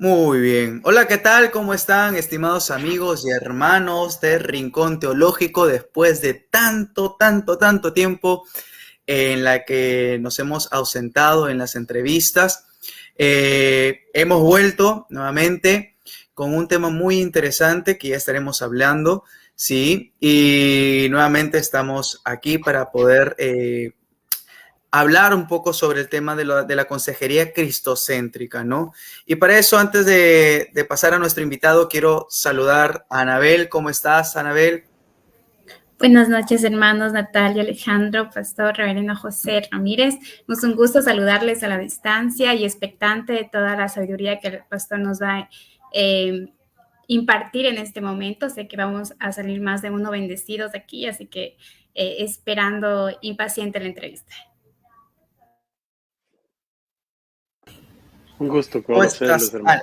Muy bien. Hola, ¿qué tal? ¿Cómo están, estimados amigos y hermanos de Rincón Teológico? Después de tanto tiempo en la que nos hemos ausentado en las entrevistas, hemos vuelto nuevamente con un tema muy interesante que ya estaremos hablando, ¿sí? Y nuevamente estamos aquí para poder hablar un poco sobre el tema de la consejería cristocéntrica, ¿no? Y para eso, antes de pasar a nuestro invitado, quiero saludar a Anabel. ¿Cómo estás, Anabel? Buenas noches, hermanos Natalia, Alejandro, Pastor, Reverendo José Ramírez. Es un gusto saludarles a la distancia y expectante de toda la sabiduría que el Pastor nos va a impartir en este momento. Sé que vamos a salir más de uno bendecidos de aquí, así que esperando impaciente la entrevista. Un gusto ¿Cómo conocerles, estás, hermano.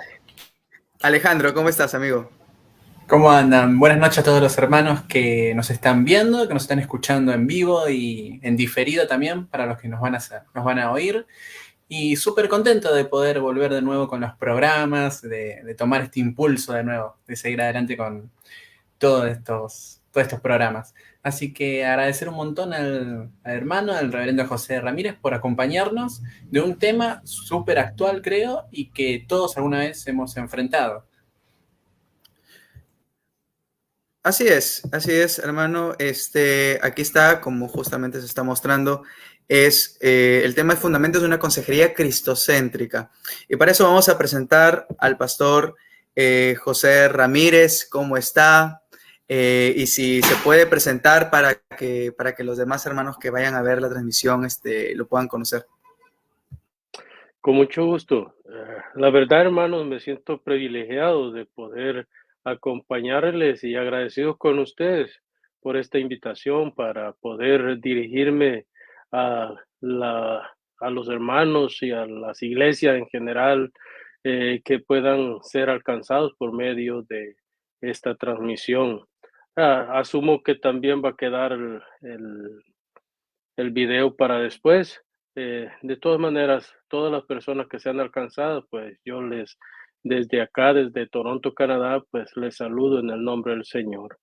Alejandro? ¿Cómo estás, amigo? ¿Cómo andan? Buenas noches a todos los hermanos que nos están viendo, que nos están escuchando en vivo y en diferido también, para los que nos van a oír. Y súper contento de poder volver de nuevo con los programas, de tomar este impulso de nuevo, de seguir adelante con todos estos programas. Así que agradecer un montón al hermano, al reverendo José Ramírez, por acompañarnos de un tema súper actual, creo, y que todos alguna vez hemos enfrentado. Así es, hermano. Aquí está, como justamente se está mostrando, el tema de fundamentos de una consejería cristocéntrica. Y para eso vamos a presentar al pastor José Ramírez. ¿Cómo está? Y si se puede presentar para que los demás hermanos que vayan a ver la transmisión lo puedan conocer. Con mucho gusto. La verdad, hermanos, me siento privilegiado de poder acompañarles y agradecido con ustedes por esta invitación para poder dirigirme a, a los hermanos y a las iglesias en general que puedan ser alcanzados por medio de esta transmisión. Asumo que también va a quedar el video para después. De todas maneras, todas las personas que sean alcanzadas, pues yo desde acá, desde Toronto, Canadá, pues les saludo en el nombre del Señor.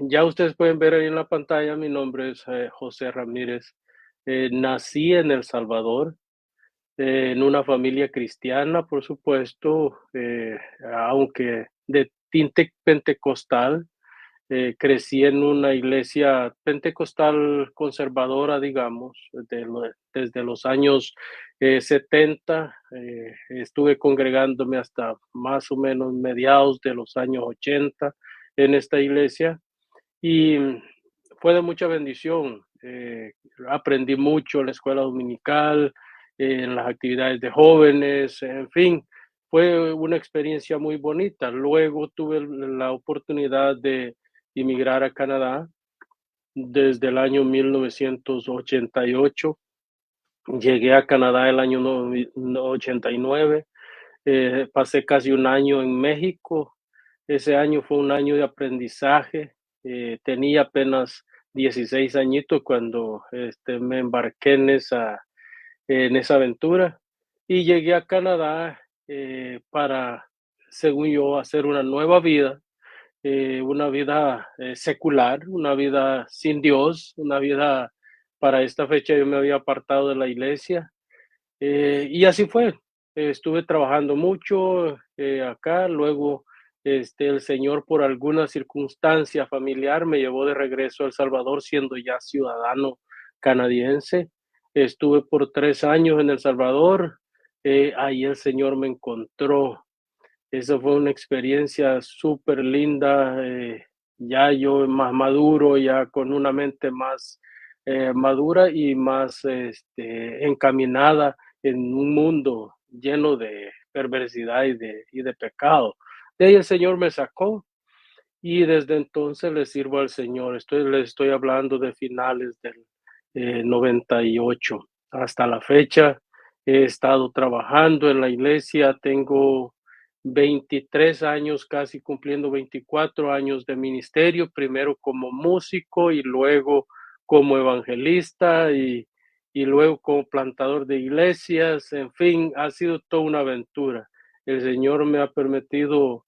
Ya ustedes pueden ver ahí en la pantalla, mi nombre es José Ramírez. Nací en El Salvador, en una familia cristiana, por supuesto, aunque de tinte pentecostal. Crecí en una iglesia pentecostal conservadora, digamos, desde los años 70. Estuve congregándome hasta más o menos mediados de los años 80 en esta iglesia y fue de mucha bendición. Aprendí mucho en la escuela dominical, en las actividades de jóvenes, en fin, fue una experiencia muy bonita. Luego tuve la oportunidad de emigrar a Canadá desde el año 1988. Llegué a Canadá el año 89. Pasé casi un año en México. Ese año fue un año de aprendizaje. Tenía apenas 16 añitos cuando me embarqué en esa aventura y llegué a Canadá para, según yo, hacer una vida secular, una vida sin Dios, una vida para esta fecha yo me había apartado de la iglesia y así fue. Estuve trabajando mucho acá, luego el Señor por alguna circunstancia familiar me llevó de regreso a El Salvador siendo ya ciudadano canadiense. Estuve por 3 años en El Salvador, ahí el Señor me encontró. Esa fue una experiencia súper linda, ya yo más maduro, ya con una mente más madura y más encaminada en un mundo lleno de perversidad y de pecado. De ahí el Señor me sacó y desde entonces le sirvo al Señor. Les estoy hablando de finales del 98. Hasta la fecha he estado trabajando en la iglesia, tengo 23 años, casi cumpliendo 24 años de ministerio, primero como músico y luego como evangelista y luego como plantador de iglesias, en fin, ha sido toda una aventura. El Señor me ha permitido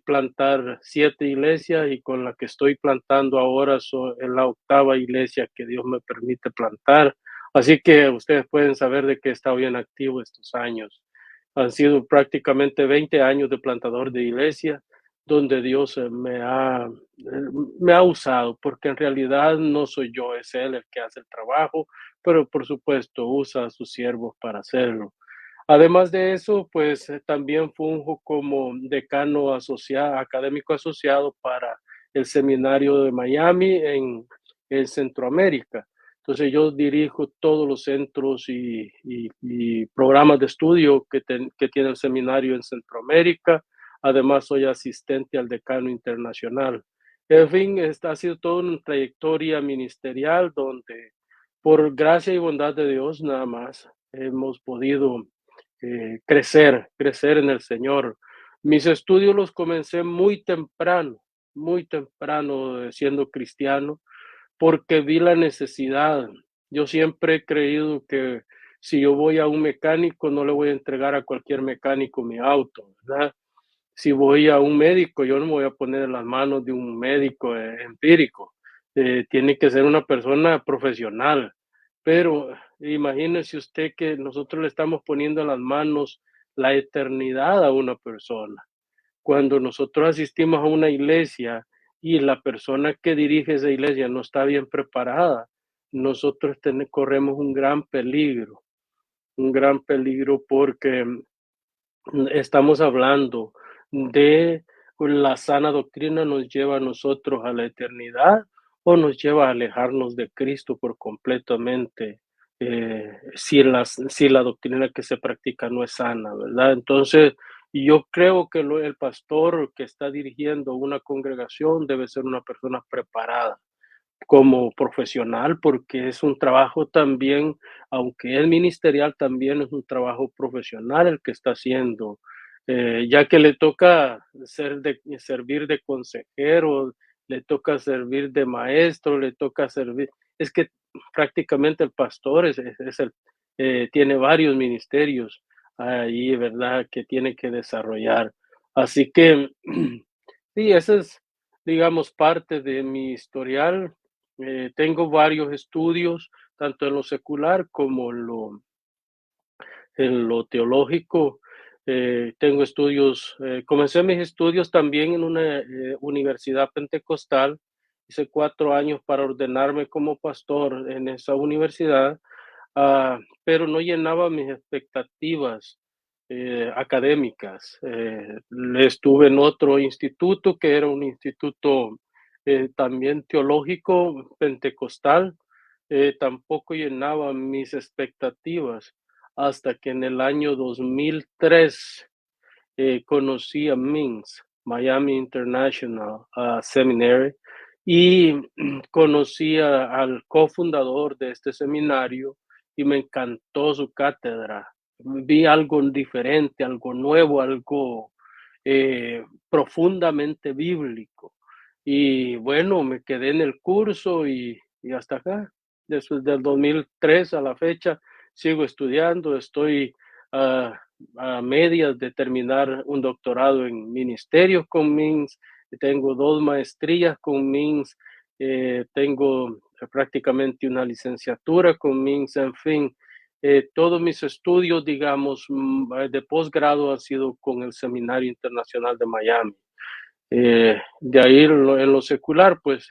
plantar 7 iglesias, y con la que estoy plantando ahora es la 8ª iglesia que Dios me permite plantar. Así que ustedes pueden saber de que he estado bien activo estos años. Han sido prácticamente 20 años de plantador de iglesia, donde Dios me ha usado, porque en realidad no soy yo, es Él el que hace el trabajo, pero por supuesto usa a sus siervos para hacerlo. Además de eso, pues también funjo como decano académico asociado para el seminario de Miami en Centroamérica. Entonces yo dirijo todos los centros y programas de estudio que tiene el seminario en Centroamérica. Además soy asistente al decano internacional. En fin, esta ha sido toda una trayectoria ministerial donde por gracia y bondad de Dios nada más hemos podido crecer en el Señor. Mis estudios los comencé muy temprano siendo cristiano, porque vi la necesidad. Yo siempre he creído que si yo voy a un mecánico, no le voy a entregar a cualquier mecánico mi auto, ¿verdad? Si voy a un médico, yo no me voy a poner en las manos de un médico empírico. Tiene que ser una persona profesional. Pero imagínese usted que nosotros le estamos poniendo en las manos la eternidad a una persona. Cuando nosotros asistimos a una iglesia y la persona que dirige esa iglesia no está bien preparada, nosotros corremos un gran peligro porque estamos hablando de la sana doctrina nos lleva a nosotros a la eternidad o nos lleva a alejarnos de Cristo por completamente, si la doctrina que se practica no es sana, ¿verdad? Entonces, yo creo que el pastor que está dirigiendo una congregación debe ser una persona preparada como profesional, porque es un trabajo también, aunque es ministerial, también es un trabajo profesional el que está haciendo, ya que le toca servir de consejero, le toca servir de maestro, le toca servir, es que prácticamente el pastor tiene varios ministerios ahí, ¿verdad?, que tiene que desarrollar. Así que, sí, esa es, digamos, parte de mi historial. Tengo varios estudios, tanto en lo secular como en lo teológico. Tengo estudios, comencé mis estudios también en una universidad pentecostal. Hice 4 años para ordenarme como pastor en esa universidad, pero no llenaba mis expectativas académicas. Estuve en otro instituto que era un instituto también teológico pentecostal, tampoco llenaba mis expectativas, hasta que en el año 2003 conocí a MINS, Miami International Seminary, y conocí al cofundador de este seminario y me encantó su cátedra. Vi algo diferente, algo nuevo, algo profundamente bíblico. Y bueno, me quedé en el curso y hasta acá. Desde el 2003 a la fecha sigo estudiando, estoy a medias de terminar un doctorado en ministerios con MINS, tengo 2 maestrías con MINS, tengo prácticamente una licenciatura con MINS, en fin, todos mis estudios, digamos, de posgrado han sido con el Seminario Internacional de Miami. De ahí en lo secular, pues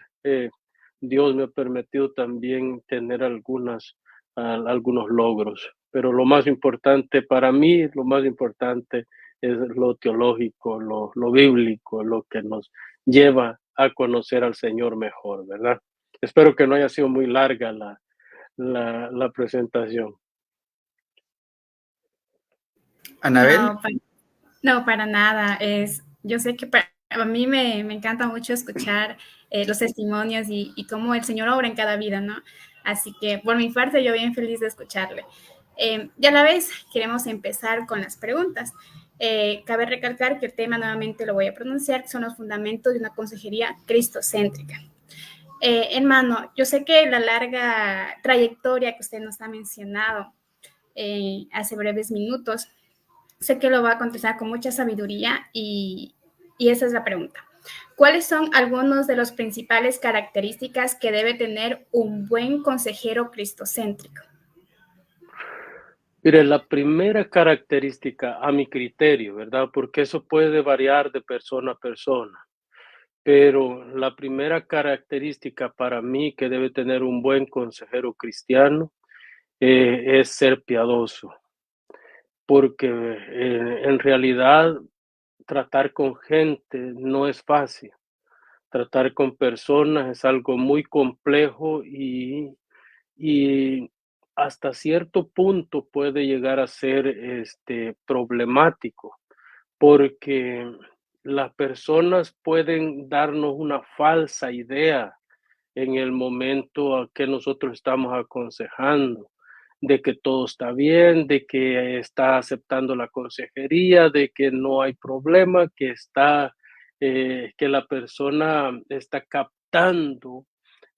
Dios me ha permitido también tener algunos logros, pero lo más importante para mí, lo más importante es lo teológico, lo bíblico, lo que nos lleva a conocer al Señor mejor, ¿verdad? Espero que no haya sido muy larga la presentación. ¿Anabel? No, para nada. Yo sé que a mí me encanta mucho escuchar los testimonios y cómo el Señor obra en cada vida, ¿no? Así que por mi parte yo bien feliz de escucharle. Y a la vez queremos empezar con las preguntas. Cabe recalcar que el tema, nuevamente lo voy a pronunciar, son los fundamentos de una consejería cristocéntrica. Hermano, yo sé que la larga trayectoria que usted nos ha mencionado hace breves minutos sé que lo va a contestar con mucha sabiduría y esa es la pregunta. ¿Cuáles son algunas de las principales características que debe tener un buen consejero cristocéntrico? Mire, la primera característica, a mi criterio, ¿verdad? Porque eso puede variar de persona a persona, pero la primera característica para mí que debe tener un buen consejero cristiano es ser piadoso, porque en realidad tratar con gente no es fácil. Tratar con personas es algo muy complejo y hasta cierto punto puede llegar a ser problemático, porque las personas pueden darnos una falsa idea en el momento a que nosotros estamos aconsejando, de que todo está bien, de que está aceptando la consejería, de que no hay problema, que la persona está captando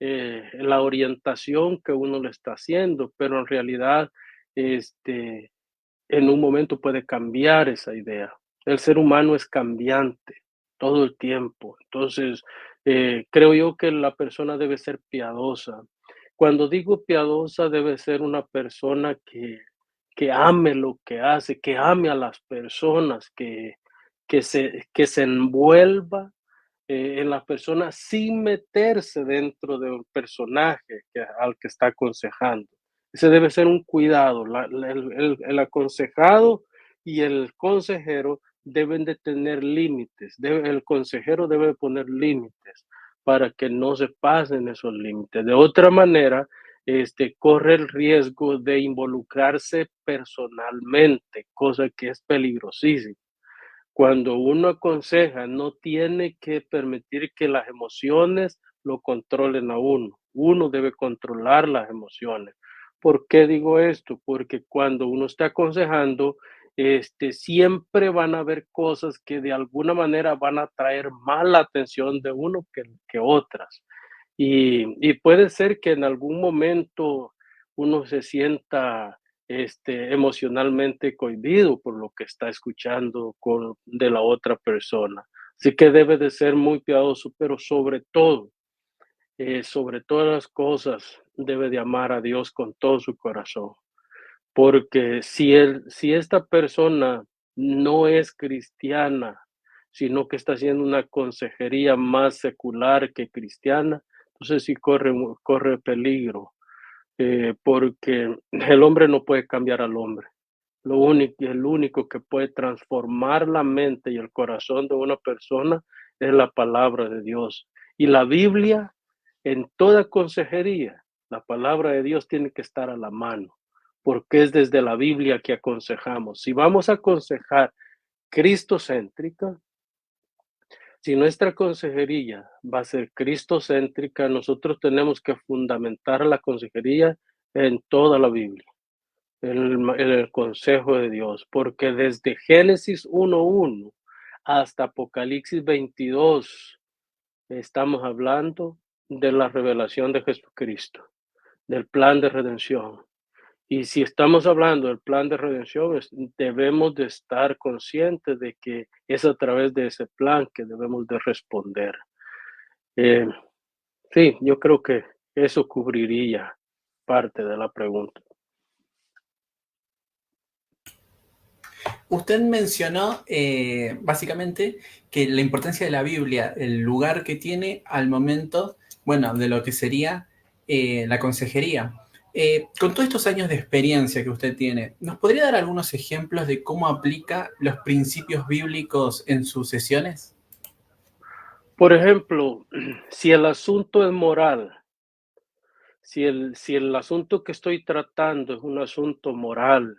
la orientación que uno le está haciendo, pero en realidad en un momento puede cambiar esa idea. El ser humano es cambiante todo el tiempo. Entonces, creo yo que la persona debe ser piadosa. Cuando digo piadosa, debe ser una persona que ame lo que hace, que ame a las personas, que se envuelva en las personas sin meterse dentro de un personaje al que está aconsejando. Ese debe ser un cuidado. El aconsejado y el consejero deben de tener límites. El consejero debe poner límites para que no se pasen esos límites. De otra manera, corre el riesgo de involucrarse personalmente, cosa que es peligrosísima. Cuando uno aconseja, no tiene que permitir que las emociones lo controlen a uno. Uno debe controlar las emociones. ¿Por qué digo esto? Porque cuando uno está aconsejando, siempre van a haber cosas que de alguna manera van a traer más la atención de uno que otras. Y puede ser que en algún momento uno se sienta emocionalmente cohibido por lo que está escuchando de la otra persona. Así que debe de ser muy piadoso, pero sobre todas las cosas, debe de amar a Dios con todo su corazón. Porque si esta persona no es cristiana, sino que está haciendo una consejería más secular que cristiana, entonces sí corre peligro, porque el hombre no puede cambiar al hombre. El único que puede transformar la mente y el corazón de una persona es la palabra de Dios. Y la Biblia, en toda consejería, la palabra de Dios tiene que estar a la mano, porque es desde la Biblia que aconsejamos. Si vamos a aconsejar cristocéntrica, si nuestra consejería va a ser cristocéntrica, nosotros tenemos que fundamentar la consejería en toda la Biblia, en el consejo de Dios, porque desde Génesis 1:1 hasta Apocalipsis 22 estamos hablando de la revelación de Jesucristo, del plan de redención. Y si estamos hablando del plan de redención, debemos de estar conscientes de que es a través de ese plan que debemos de responder. Sí, yo creo que eso cubriría parte de la pregunta. Usted mencionó básicamente que la importancia de la Biblia, el lugar que tiene al momento, bueno, de lo que sería la consejería. Con todos estos años de experiencia que usted tiene, ¿nos podría dar algunos ejemplos de cómo aplica los principios bíblicos en sus sesiones? Por ejemplo, si el asunto es moral, si el asunto que estoy tratando es un asunto moral,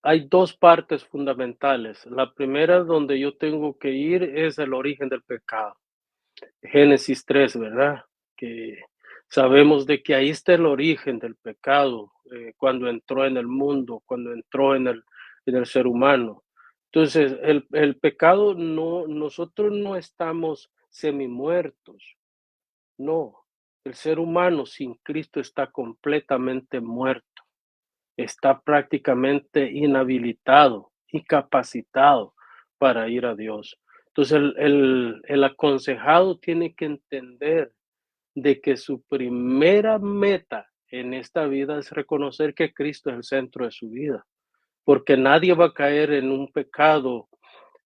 hay dos partes fundamentales. La primera donde yo tengo que ir es el origen del pecado. Génesis 3, ¿verdad? Que sabemos de que ahí está el origen del pecado, cuando entró en el mundo, cuando entró en el ser humano. Entonces, el pecado nosotros no estamos semimuertos, no. El ser humano sin Cristo está completamente muerto. está prácticamente inhabilitado, incapacitado para ir a Dios. Entonces el aconsejado tiene que entender de que su primera meta en esta vida es reconocer que Cristo es el centro de su vida, porque nadie va a caer en un pecado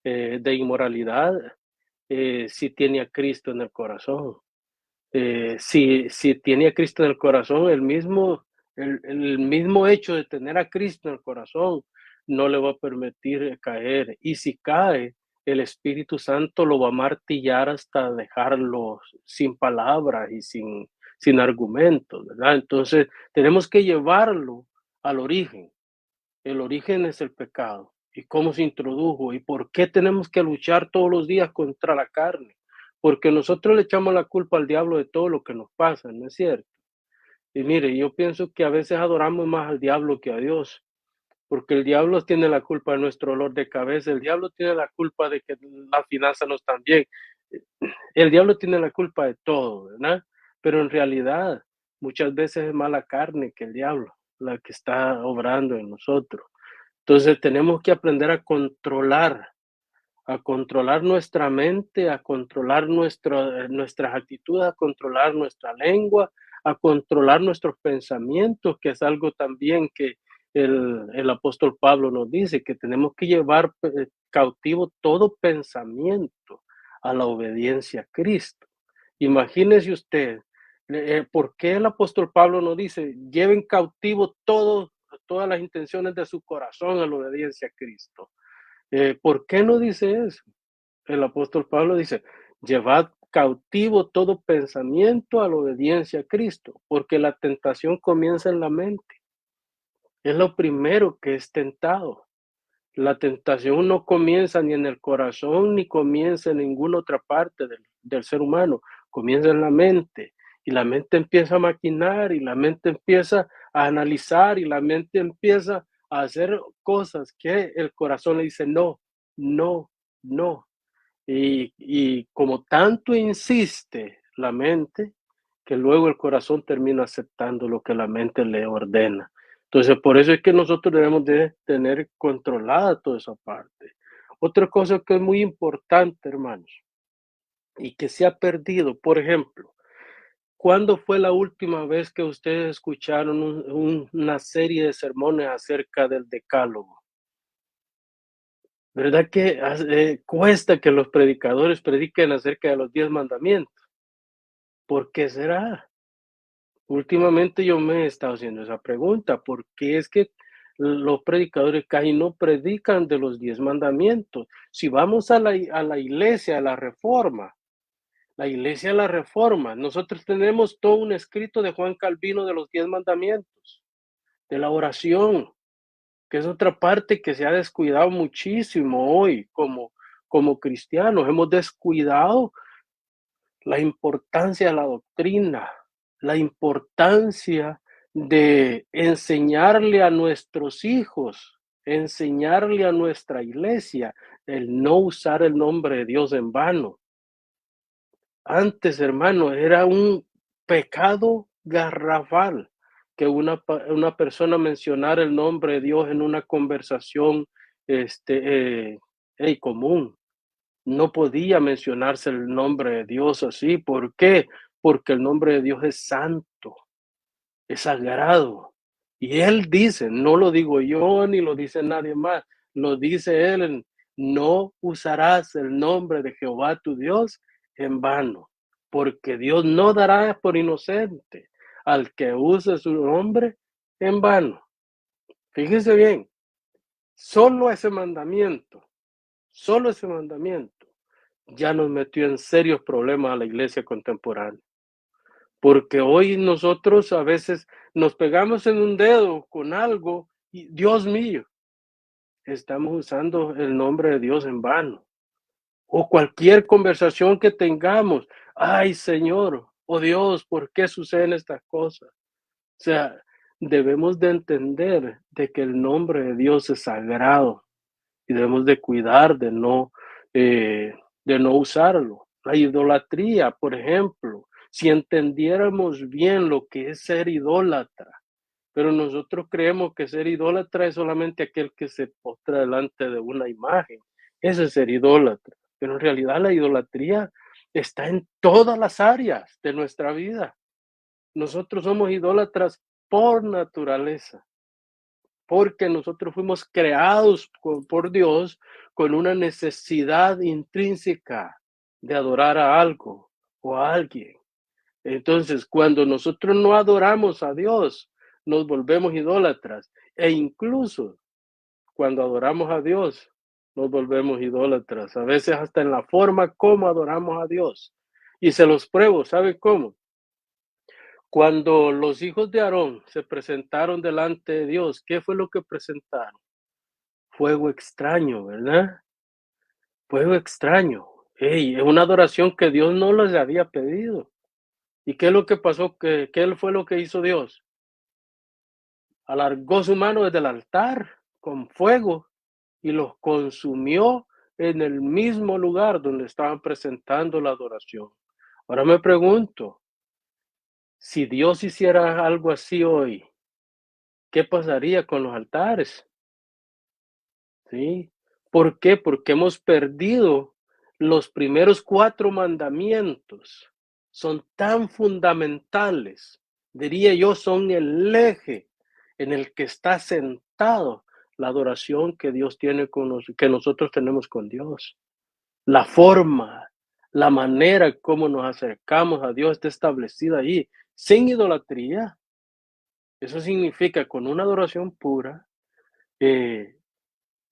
de inmoralidad si tiene a Cristo en el corazón. Si tiene a Cristo en el corazón, el mismo hecho de tener a Cristo en el corazón no le va a permitir caer. Y si cae, el Espíritu Santo lo va a martillar hasta dejarlo sin palabras y sin argumentos, ¿verdad? Entonces, tenemos que llevarlo al origen. El origen es el pecado. ¿Y cómo se introdujo? ¿Y por qué tenemos que luchar todos los días contra la carne? Porque nosotros le echamos la culpa al diablo de todo lo que nos pasa, ¿no es cierto? Y mire, yo pienso que a veces adoramos más al diablo que a Dios, porque el diablo tiene la culpa de nuestro dolor de cabeza, el diablo tiene la culpa de que las finanzas no están bien, el diablo tiene la culpa de todo, ¿verdad? Pero en realidad muchas veces es más la carne que el diablo la que está obrando en nosotros. Entonces tenemos que aprender a controlar nuestra mente, a controlar nuestras actitudes, a controlar nuestra lengua, a controlar nuestros pensamientos, que es algo también que el apóstol Pablo nos dice, que tenemos que llevar cautivo todo pensamiento a la obediencia a Cristo. Imagínese usted, ¿por qué el apóstol Pablo nos dice, lleven cautivo todas las intenciones de su corazón a la obediencia a Cristo? ¿Por qué no dice eso? El apóstol Pablo dice, llevad cautivo todo pensamiento a la obediencia a Cristo, porque la tentación comienza en la mente. Es lo primero que es tentado. La tentación no comienza ni en el corazón, ni comienza en ninguna otra parte del ser humano. Comienza en la mente. Y la mente empieza a maquinar, y la mente empieza a analizar, y la mente empieza a hacer cosas que el corazón le dice no, no, no. Y como tanto insiste la mente, que luego el corazón termina aceptando lo que la mente le ordena. Entonces, por eso es que nosotros debemos de tener controlada toda esa parte. Otra cosa que es muy importante, hermanos, y que se ha perdido, por ejemplo, ¿cuándo fue la última vez que ustedes escucharon una serie de sermones acerca del decálogo? ¿Verdad que cuesta que los predicadores prediquen acerca de los 10 mandamientos? ¿Por qué será? Últimamente yo me he estado haciendo esa pregunta, ¿por qué es que los predicadores casi no predican de los 10 mandamientos? Si vamos a la iglesia, a la iglesia de la reforma, nosotros tenemos todo un escrito de Juan Calvino de los 10 mandamientos, de la oración, que es otra parte que se ha descuidado muchísimo hoy como cristianos. Hemos descuidado la importancia de la doctrina, la importancia de enseñarle a nuestros hijos, enseñarle a nuestra iglesia el no usar el nombre de Dios en vano. Antes, hermano, era un pecado garrafal que una persona mencionara el nombre de Dios en una conversación común. No podía mencionarse el nombre de Dios así. ¿Por qué? Porque el nombre de Dios es santo, es sagrado. Y Él dice, no lo digo yo ni lo dice nadie más, lo dice Él, no usarás el nombre de Jehová tu Dios en vano, porque Dios no dará por inocente al que use su nombre en vano. Fíjese bien, solo ese mandamiento ya nos metió en serios problemas a la iglesia contemporánea. Porque hoy nosotros a veces nos pegamos en un dedo con algo y Dios mío, estamos usando el nombre de Dios en vano. O cualquier conversación que tengamos, ay Señor, oh Dios, ¿por qué suceden estas cosas? O sea, debemos de entender de que el nombre de Dios es sagrado y debemos de cuidar de no usarlo. La idolatría, por ejemplo, si entendiéramos bien lo que es ser idólatra, Pero nosotros creemos que ser idólatra es solamente aquel que se postra delante de una imagen. Eso es ser idólatra. Pero en realidad la idolatría está en todas las áreas de nuestra vida. Nosotros somos idólatras por naturaleza, porque nosotros fuimos creados por Dios con una necesidad intrínseca de adorar a algo o a alguien. Entonces, cuando nosotros no adoramos a Dios, nos volvemos idólatras. E incluso cuando adoramos a Dios, nos volvemos idólatras. A veces hasta en la forma como adoramos a Dios. Y se los pruebo, ¿sabe cómo? Cuando los hijos de Aarón se presentaron delante de Dios, ¿qué fue lo que presentaron? Fuego extraño, ¿verdad? Fuego extraño. Ey, es una adoración que Dios no les había pedido. ¿Y qué es lo que pasó? ¿Qué fue lo que hizo Dios? Alargó su mano desde el altar con fuego y los consumió en el mismo lugar donde estaban presentando la adoración. Ahora me pregunto, si Dios hiciera algo así hoy, ¿qué pasaría con los altares? ¿Sí? ¿Por qué? Porque hemos perdido los primeros 4 mandamientos. Son tan fundamentales, diría yo, son el eje en el que está sentado la adoración que Dios tiene que nosotros tenemos con Dios. La forma, la manera como nos acercamos a Dios está establecida ahí, sin idolatría. Eso significa con una adoración pura,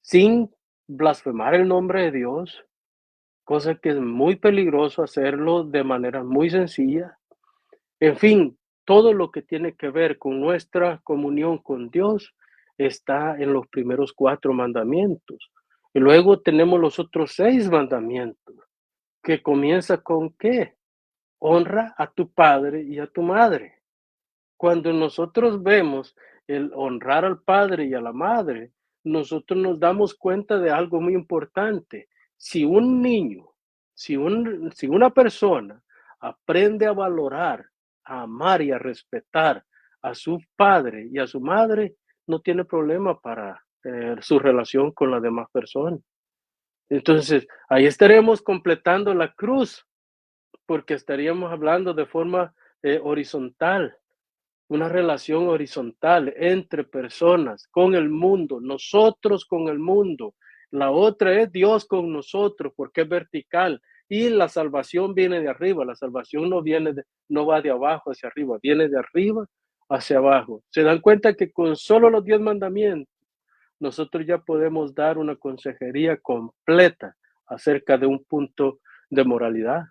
sin blasfemar el nombre de Dios, cosa que es muy peligroso hacerlo de manera muy sencilla. En fin, todo lo que tiene que ver con nuestra comunión con Dios está en los primeros 4 mandamientos. Y luego tenemos los otros 6 mandamientos, que comienza con ¿qué? Honra a tu padre y a tu madre. Cuando nosotros vemos el honrar al padre y a la madre, nosotros nos damos cuenta de algo muy importante. Si un niño, si una persona aprende a valorar, a amar y a respetar a su padre y a su madre, no tiene problema para su relación con las demás personas. Entonces, ahí estaremos completando la cruz, porque estaríamos hablando de forma horizontal, una relación horizontal entre personas, con el mundo, nosotros con el mundo. La otra es Dios con nosotros, porque es vertical. Y la salvación viene de arriba, la salvación no va de abajo hacia arriba, viene de arriba hacia abajo. ¿Se dan cuenta que con solo los 10 mandamientos, nosotros ya podemos dar una consejería completa acerca de un punto de moralidad?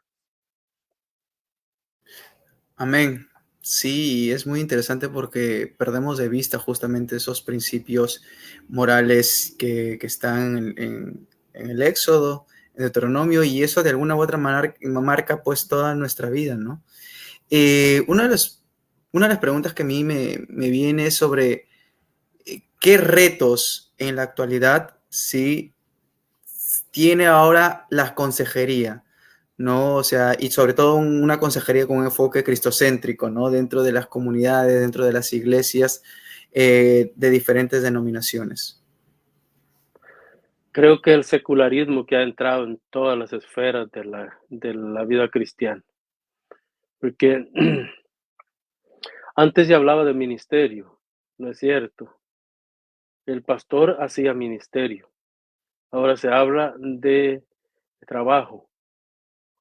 Amén. Sí, es muy interesante porque perdemos de vista justamente esos principios morales que están en el Éxodo, en Deuteronomio, y eso de alguna u otra manera marca pues toda nuestra vida, ¿no? Una de las preguntas que a mí me viene es sobre qué retos en la actualidad sí tiene ahora la consejería, ¿no? O sea, y sobre todo una consejería con un enfoque cristocéntrico, ¿no? Dentro de las comunidades, dentro de las iglesias de diferentes denominaciones. Creo que el secularismo que ha entrado en todas las esferas de la vida cristiana, porque antes se hablaba de ministerio, ¿no es cierto? El pastor hacía ministerio, ahora se habla de trabajo.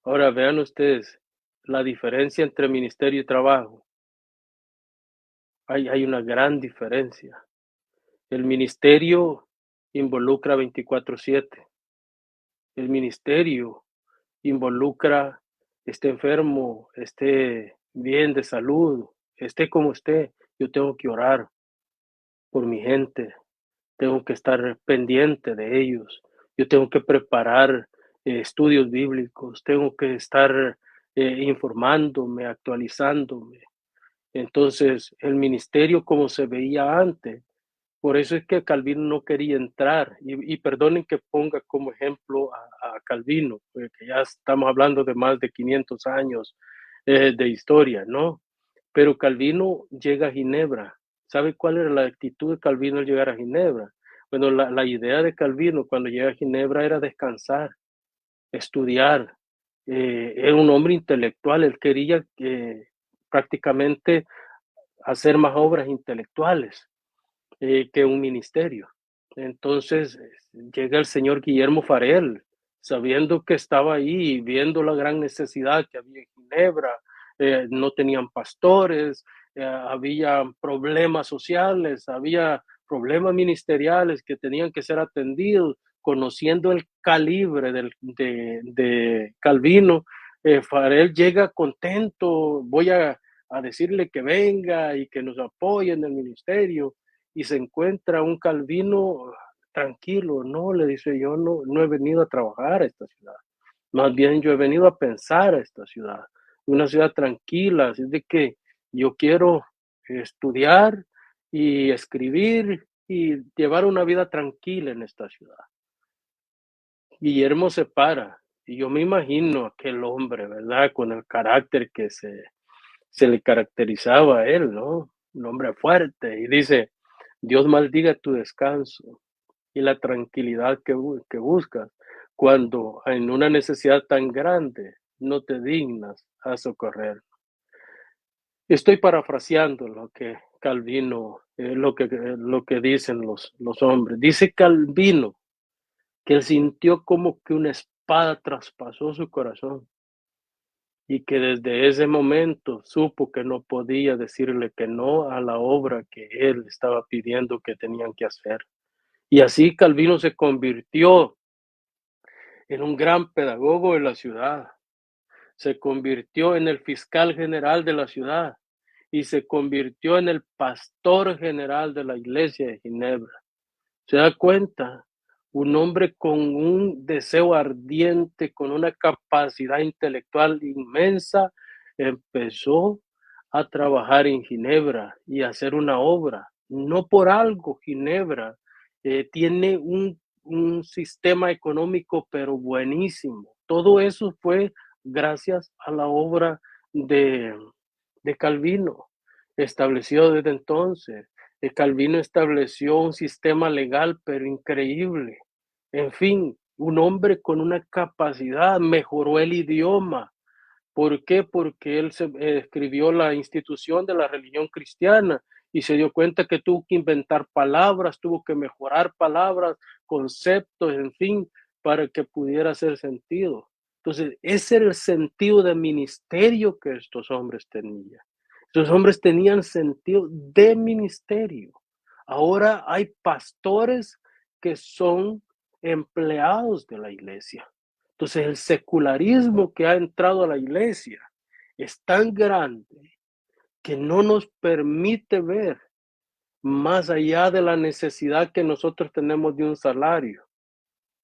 Ahora vean ustedes la diferencia entre ministerio y trabajo. Hay una gran diferencia. El ministerio involucra 24/7. El ministerio involucra, esté enfermo, esté bien de salud, esté como esté, yo tengo que orar por mi gente, tengo que estar pendiente de ellos, yo tengo que preparar estudios bíblicos, tengo que estar informándome, actualizándome. Entonces, el ministerio como se veía antes, por eso es que Calvino no quería entrar, y perdonen que ponga como ejemplo a Calvino, porque ya estamos hablando de más de 500 años de historia, ¿no? Pero Calvino llega a Ginebra ¿Sabe cuál era la actitud de Calvino al llegar a Ginebra? Bueno, la idea de Calvino cuando llega a Ginebra era descansar, estudiar. Era un hombre intelectual, él quería prácticamente hacer más obras intelectuales que un ministerio. Entonces llega el señor Guillermo Farel, sabiendo que estaba ahí y viendo la gran necesidad que había en Ginebra. No tenían pastores, había problemas sociales, había problemas ministeriales que tenían que ser atendidos. Conociendo el calibre de Calvino, Farel llega contento, voy a decirle que venga y que nos apoye en el ministerio, y se encuentra un Calvino tranquilo. No, le dice, yo no he venido a trabajar a esta ciudad, más bien yo he venido a pensar a esta ciudad, una ciudad tranquila, así de que yo quiero estudiar y escribir y llevar una vida tranquila en esta ciudad. Guillermo se para, y yo me imagino aquel hombre, ¿verdad? Con el carácter que se le caracterizaba a él, ¿no? Un hombre fuerte, y dice, Dios maldiga tu descanso y la tranquilidad que buscas cuando en una necesidad tan grande no te dignas a socorrer. Estoy parafraseando lo que Calvino, lo que dicen los hombres. Dice Calvino que él sintió como que una espada traspasó su corazón y que desde ese momento supo que no podía decirle que no a la obra que él estaba pidiendo que tenían que hacer. Y así Calvino se convirtió en un gran pedagogo de la ciudad, se convirtió en el fiscal general de la ciudad y se convirtió en el pastor general de la iglesia de Ginebra. ¿Se da cuenta? Un hombre con un deseo ardiente, con una capacidad intelectual inmensa, empezó a trabajar en Ginebra y a hacer una obra. No por algo Ginebra tiene un sistema económico, pero buenísimo. Todo eso fue gracias a la obra de Calvino, establecido desde entonces. Calvino estableció un sistema legal, pero increíble. En fin, un hombre con una capacidad, mejoró el idioma. ¿Por qué? Porque él escribió la institución de la religión cristiana y se dio cuenta que tuvo que inventar palabras, tuvo que mejorar palabras, conceptos, en fin, para que pudiera hacer sentido. Entonces, ese era el sentido de ministerio que estos hombres tenían. Estos hombres tenían sentido de ministerio. Ahora hay pastores que son empleados de la iglesia. Entonces el secularismo que ha entrado a la iglesia es tan grande que no nos permite ver más allá de la necesidad que nosotros tenemos de un salario,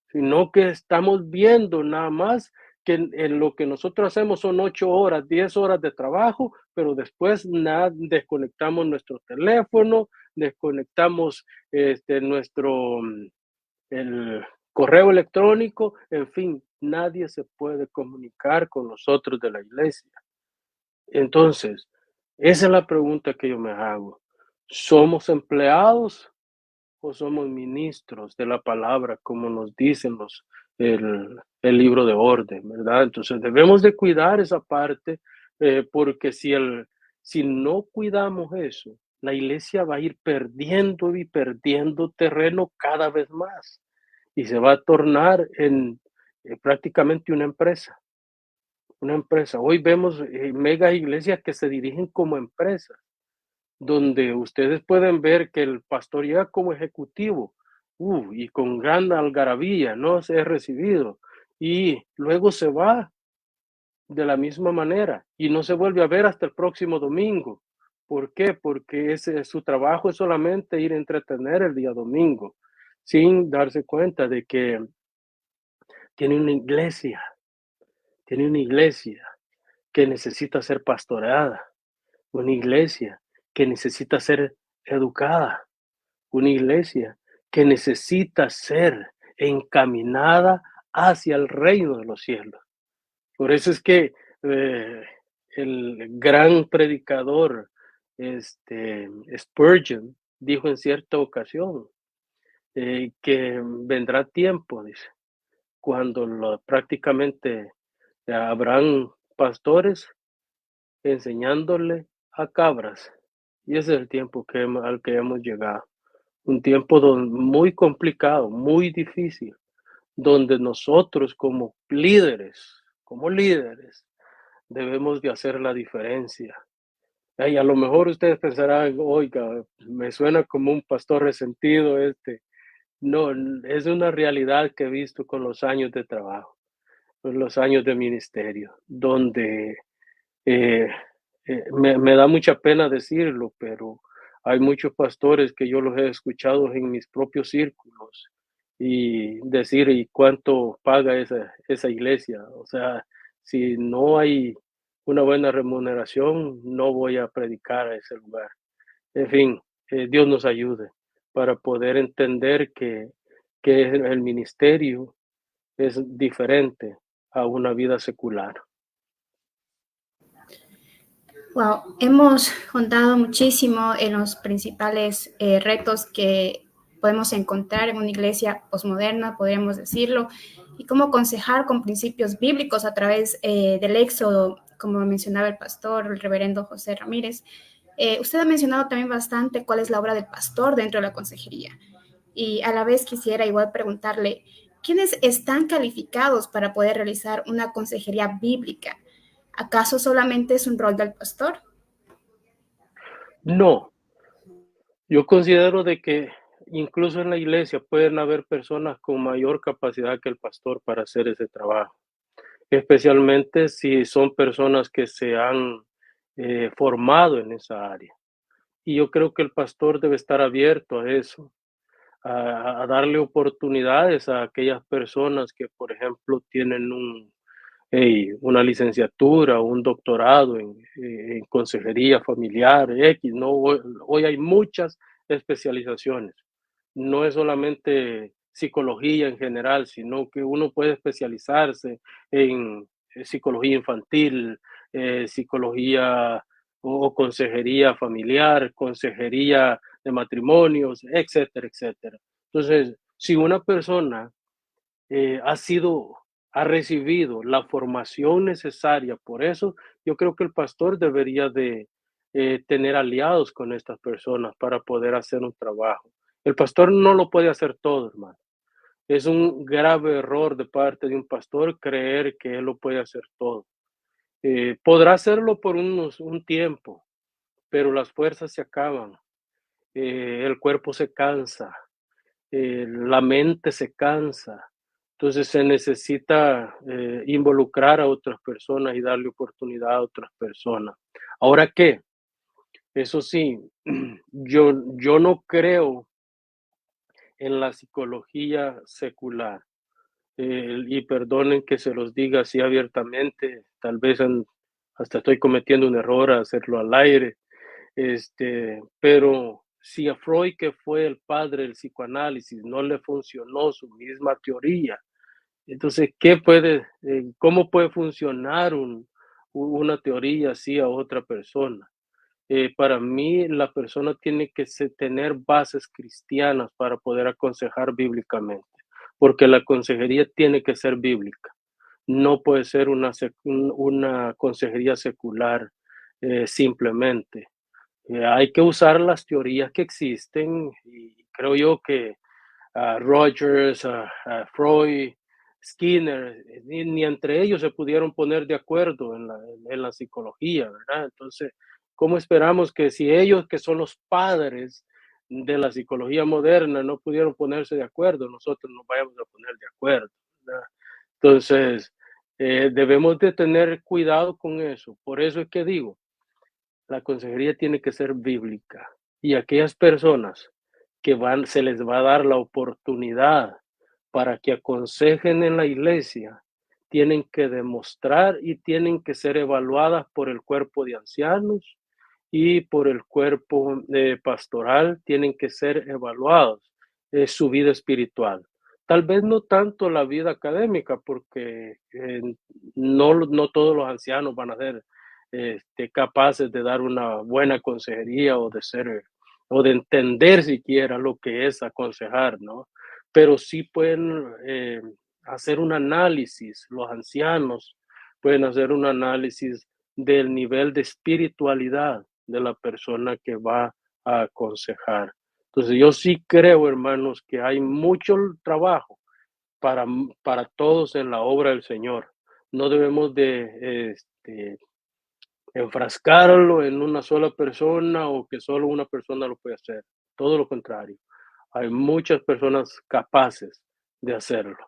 sino que estamos viendo nada más que en lo que nosotros hacemos son 8 horas, 10 horas de trabajo, pero después desconectamos nuestro teléfono, desconectamos el correo electrónico, en fin, nadie se puede comunicar con nosotros de la iglesia. Entonces, esa es la pregunta que yo me hago. ¿Somos empleados o somos ministros de la palabra, como nos dicen el libro de orden, verdad? Entonces debemos de cuidar esa parte, porque si no cuidamos eso, la iglesia va a ir perdiendo y perdiendo terreno cada vez más y se va a tornar en prácticamente una empresa. Una empresa. Hoy vemos mega iglesias que se dirigen como empresas, donde ustedes pueden ver que el pastor llega como ejecutivo y con gran algarabía, no se ha recibido, y luego se va de la misma manera y no se vuelve a ver hasta el próximo domingo. ¿Por qué? Porque su trabajo es solamente ir a entretener el día domingo, sin darse cuenta de que tiene una iglesia que necesita ser pastoreada, una iglesia que necesita ser educada, una iglesia que necesita ser encaminada hacia el reino de los cielos. Por eso es que el gran predicador Spurgeon dijo en cierta ocasión que vendrá tiempo, dice, cuando prácticamente habrán pastores enseñándole a cabras. Y ese es el tiempo al que hemos llegado. Un tiempo muy complicado, muy difícil, donde nosotros como líderes, debemos de hacer la diferencia. Y a lo mejor ustedes pensarán, oiga, me suena como un pastor resentido este. No, es una realidad que he visto con los años de trabajo, con los años de ministerio, donde eh, me da mucha pena decirlo, pero hay muchos pastores que yo los he escuchado en mis propios círculos y decir, ¿y cuánto paga esa iglesia? O sea, si no hay una buena remuneración, no voy a predicar a ese lugar. En fin, Dios nos ayude para poder entender que el ministerio es diferente a una vida secular. Wow, hemos contado muchísimo en los principales retos que podemos encontrar en una iglesia posmoderna, podríamos decirlo, y cómo aconsejar con principios bíblicos a través del Éxodo, como mencionaba el pastor, el reverendo José Ramírez. Usted ha mencionado también bastante cuál es la obra del pastor dentro de la consejería. Y a la vez quisiera igual preguntarle, ¿quiénes están calificados para poder realizar una consejería bíblica? ¿Acaso solamente es un rol del pastor? No, yo considero de que incluso en la iglesia pueden haber personas con mayor capacidad que el pastor para hacer ese trabajo, especialmente si son personas que se han formado en esa área. Y yo creo que el pastor debe estar abierto a eso, a darle oportunidades a aquellas personas que, por ejemplo, tienen una licenciatura o un doctorado en consejería familiar, X, ¿no? Hoy hay muchas especializaciones. No es solamente psicología en general, sino que uno puede especializarse en psicología infantil, psicología o consejería familiar, consejería de matrimonios, etcétera, etcétera. Entonces, si una persona ha ha recibido la formación necesaria por eso, yo creo que el pastor debería de tener aliados con estas personas para poder hacer un trabajo. El pastor no lo puede hacer todo, hermano. Es un grave error de parte de un pastor creer que él lo puede hacer todo. Podrá hacerlo por un tiempo, pero las fuerzas se acaban, el cuerpo se cansa, la mente se cansa. Entonces se necesita involucrar a otras personas y darle oportunidad a otras personas. Ahora qué, eso sí, yo no creo en la psicología secular. Y perdonen que se los diga así abiertamente, tal vez hasta estoy cometiendo un error a hacerlo al aire, pero si a Freud, que fue el padre del psicoanálisis, no le funcionó su misma teoría, entonces, ¿cómo puede funcionar una teoría así a otra persona? Para mí, la persona tiene que tener bases cristianas para poder aconsejar bíblicamente, porque la consejería tiene que ser bíblica. No puede ser una consejería secular simplemente. Hay que usar las teorías que existen y creo yo que Rogers, Freud, Skinner, ni entre ellos se pudieron poner de acuerdo en la psicología, ¿verdad? Entonces, ¿cómo esperamos que si ellos, que son los padres de la psicología moderna, no pudieron ponerse de acuerdo, nosotros nos vayamos a poner de acuerdo, ¿verdad? Entonces, debemos de tener cuidado con eso. Por eso es que digo, la consejería tiene que ser bíblica y aquellas personas que se les va a dar la oportunidad para que aconsejen en la iglesia, tienen que demostrar y tienen que ser evaluadas por el cuerpo de ancianos y por el cuerpo pastoral, tienen que ser evaluados su vida espiritual. Tal vez no tanto la vida académica, porque no todos los ancianos van a ser capaces de dar una buena consejería o de ser o de entender siquiera lo que es aconsejar, ¿no? Pero sí pueden hacer un análisis, los ancianos pueden hacer un análisis del nivel de espiritualidad de la persona que va a aconsejar. Entonces yo sí creo, hermanos, que hay mucho trabajo para todos en la obra del Señor. No debemos de enfrascarlo en una sola persona o que solo una persona lo puede hacer. Todo lo contrario. Hay muchas personas capaces de hacerlo.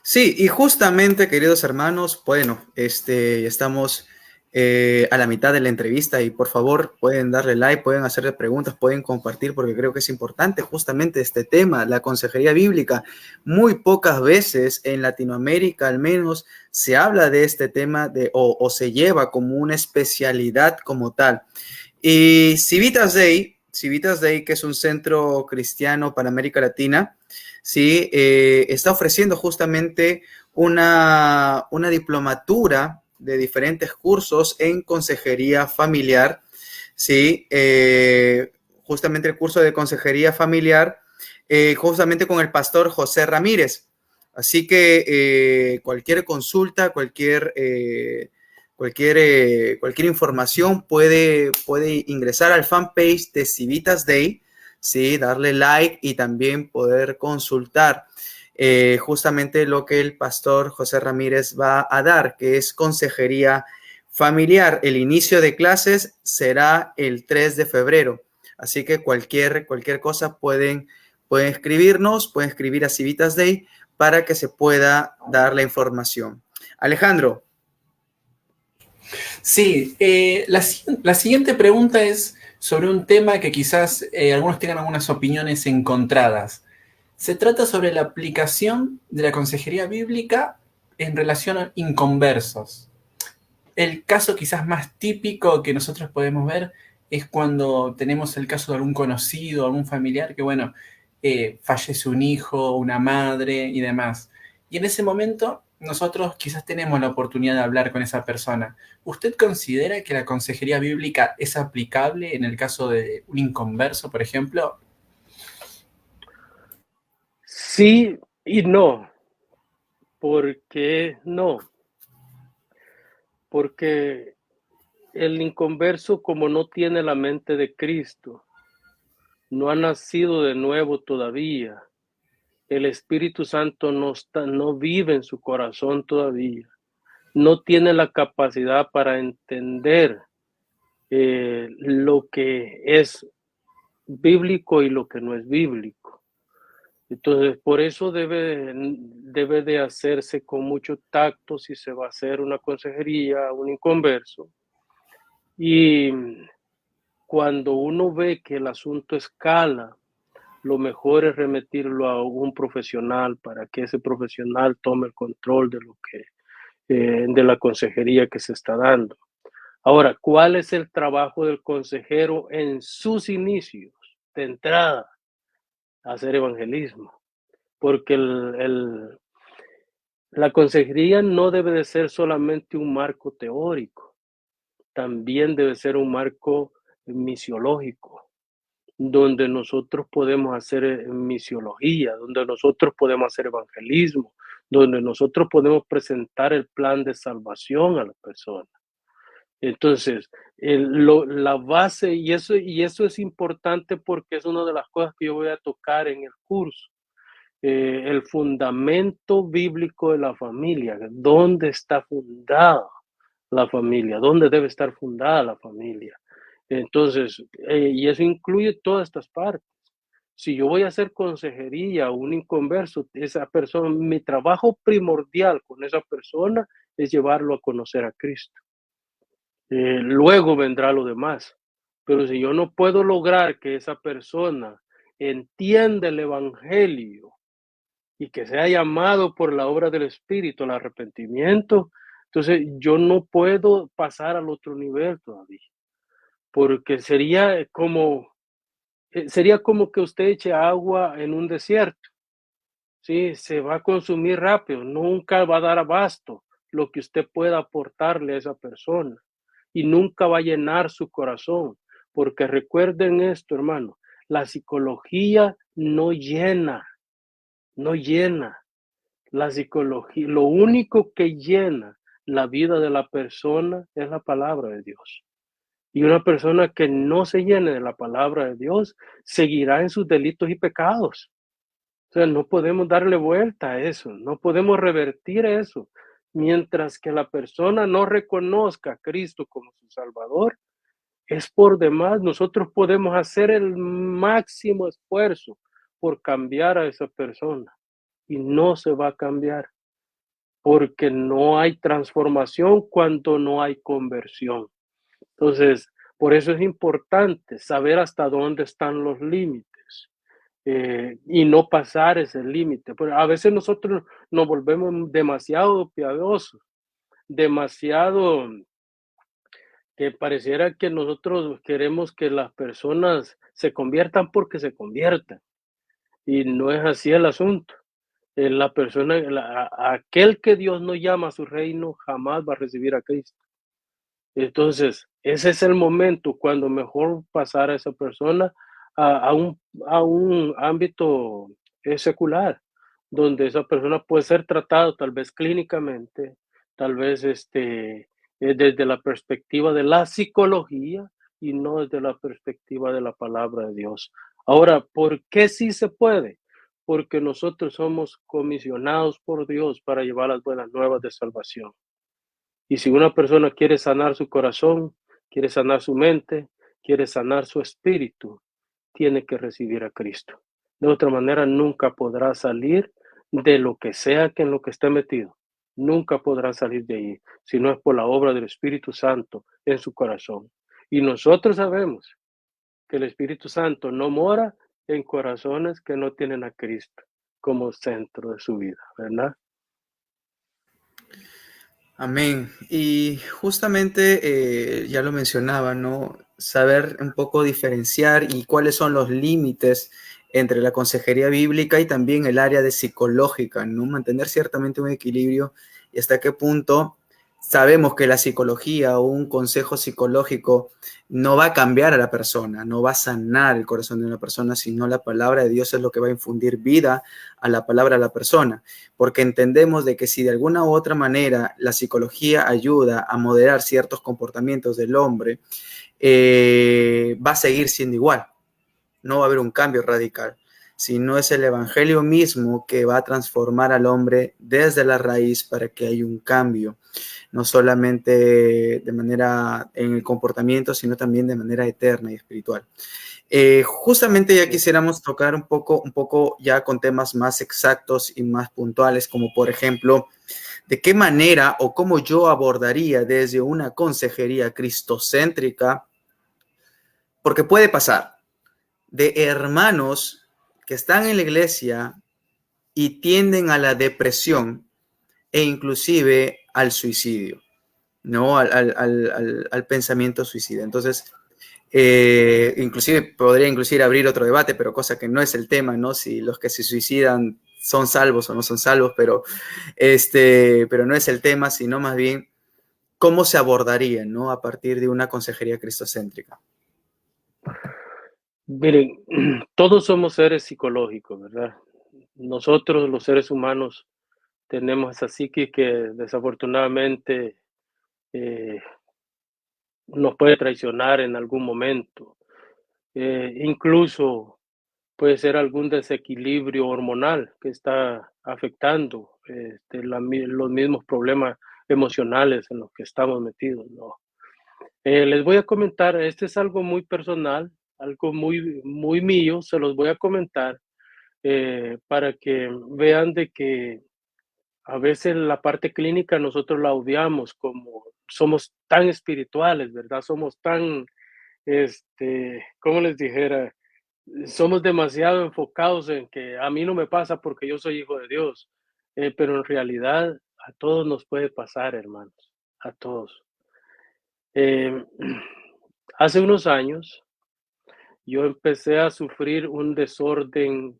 Sí, y justamente, queridos hermanos, bueno, estamos a la mitad de la entrevista y por favor pueden darle like, pueden hacerle preguntas, pueden compartir porque creo que es importante justamente este tema, la consejería bíblica. Muy pocas veces en Latinoamérica al menos se habla de este tema o se lleva como una especialidad como tal. Y Civitas Day, que es un centro cristiano para América Latina, sí, está ofreciendo justamente una diplomatura de diferentes cursos en consejería familiar, sí, justamente el curso de consejería familiar, justamente con el pastor José Ramírez. Así que cualquier consulta, cualquier información puede ingresar al fanpage de Civitas Day, ¿sí? Darle like y también poder consultar justamente lo que el pastor José Ramírez va a dar, que es consejería familiar. El inicio de clases será el 3 de febrero, así que cualquier cosa pueden escribirnos, pueden escribir a Civitas Day para que se pueda dar la información. Alejandro. Sí, la siguiente pregunta es sobre un tema que quizás algunos tengan algunas opiniones encontradas. Se trata sobre la aplicación de la consejería bíblica en relación a inconversos. El caso quizás más típico que nosotros podemos ver es cuando tenemos el caso de algún conocido, algún familiar que, bueno, fallece un hijo, una madre y demás. Y en ese momento nosotros quizás tenemos la oportunidad de hablar con esa persona. ¿Usted considera que la consejería bíblica es aplicable en el caso de un inconverso, por ejemplo? Sí y no. ¿Por qué no? Porque el inconverso, como no tiene la mente de Cristo, no ha nacido de nuevo todavía, el Espíritu Santo no vive en su corazón todavía, no tiene la capacidad para entender lo que es bíblico y lo que no es bíblico. Entonces, por eso debe de hacerse con mucho tacto si se va a hacer una consejería, un inconverso. Y cuando uno ve que el asunto escala, lo mejor es remitirlo a un profesional para que ese profesional tome el control de lo que de la consejería que se está dando. Ahora, ¿cuál es el trabajo del consejero en sus inicios de entrada? Hacer evangelismo, porque la consejería no debe de ser solamente un marco teórico, también debe ser un marco misiológico, donde nosotros podemos hacer misiología, donde nosotros podemos hacer evangelismo, donde nosotros podemos presentar el plan de salvación a la persona. Entonces, la base, y eso es importante porque es una de las cosas que yo voy a tocar en el curso, el fundamento bíblico de la familia, dónde está fundada la familia, dónde debe estar fundada la familia. Entonces, y eso incluye todas estas partes. Si yo voy a hacer consejería a un inconverso, esa persona, mi trabajo primordial con esa persona es llevarlo a conocer a Cristo. Luego vendrá lo demás. Pero si yo no puedo lograr que esa persona entienda el evangelio y que sea llamado por la obra del Espíritu al arrepentimiento, entonces yo no puedo pasar al otro nivel todavía, porque sería como que usted eche agua en un desierto, ¿sí? Se va a consumir rápido, nunca va a dar abasto. lo que usted pueda aportarle a esa persona y nunca va a llenar su corazón, porque recuerden esto, hermano, la psicología no llena, no llena. La psicología, lo único que llena la vida de la persona es la palabra de Dios. Y una persona que no se llene de la palabra de Dios seguirá en sus delitos y pecados. O sea, no podemos darle vuelta a eso, no podemos revertir eso. Mientras que la persona no reconozca a Cristo como su Salvador, es por demás. Nosotros podemos hacer el máximo esfuerzo por cambiar a esa persona y no se va a cambiar, porque no hay transformación cuando no hay conversión. Entonces, por eso es importante saber hasta dónde están los límites. Y no pasar ese límite. Pero a veces nosotros nos volvemos demasiado piadosos, demasiado que pareciera que nosotros queremos que las personas se conviertan porque se conviertan. Y no es así el asunto. La persona, aquel que Dios no llama a su reino, jamás va a recibir a Cristo. Entonces, ese es el momento cuando mejor pasar a esa persona a un ámbito secular, donde esa persona puede ser tratada tal vez clínicamente, tal vez desde la perspectiva de la psicología y no desde la perspectiva de la palabra de Dios. Ahora, ¿por qué sí se puede? Porque nosotros somos comisionados por Dios para llevar las buenas nuevas de salvación. Y si una persona quiere sanar su corazón, quiere sanar su mente, quiere sanar su espíritu, tiene que recibir a Cristo. De otra manera, nunca podrá salir de lo que sea que en lo que esté metido. Nunca podrá salir de ahí, si no es por la obra del Espíritu Santo en su corazón. Y nosotros sabemos que el Espíritu Santo no mora en corazones que no tienen a Cristo como centro de su vida, ¿verdad? Amén. Y justamente ya lo mencionaba, ¿no? Saber un poco diferenciar y cuáles son los límites entre la consejería bíblica y también el área de psicológica, ¿no? Mantener ciertamente un equilibrio y hasta qué punto sabemos que la psicología o un consejo psicológico no va a cambiar a la persona, no va a sanar el corazón de una persona, sino la palabra de Dios es lo que va a infundir vida a la palabra de la persona, porque entendemos de que si de alguna u otra manera la psicología ayuda a moderar ciertos comportamientos del hombre, va a seguir siendo igual, no va a haber un cambio radical, sino es el evangelio mismo que va a transformar al hombre desde la raíz para que haya un cambio, no solamente de manera en el comportamiento, sino también de manera eterna y espiritual. Justamente ya quisiéramos tocar un poco ya con temas más exactos y más puntuales, como por ejemplo, de qué manera o cómo yo abordaría desde una consejería cristocéntrica, porque puede pasar de hermanos que están en la iglesia y tienden a la depresión e inclusive al suicidio, ¿no? Al pensamiento suicida. Entonces, inclusive podría abrir otro debate, pero cosa que no es el tema, ¿no? Si los que se suicidan son salvos o no son salvos, pero no es el tema, sino más bien cómo se abordaría, ¿no? A partir de una consejería cristocéntrica. Miren, todos somos seres psicológicos, ¿verdad? Nosotros, los seres humanos, tenemos esa psique que desafortunadamente nos puede traicionar en algún momento. Incluso puede ser algún desequilibrio hormonal que está afectando los mismos problemas emocionales en los que estamos metidos, ¿no? Les voy a comentar, este es algo muy personal, algo muy mío, se los voy a comentar para que vean de que a veces la parte clínica nosotros la odiamos, como somos tan espirituales, ¿verdad? Somos tan, ¿cómo les dijera? Somos demasiado enfocados en que a mí no me pasa porque yo soy hijo de Dios, pero en realidad a todos nos puede pasar, hermanos, a todos. Hace unos años yo empecé a sufrir un desorden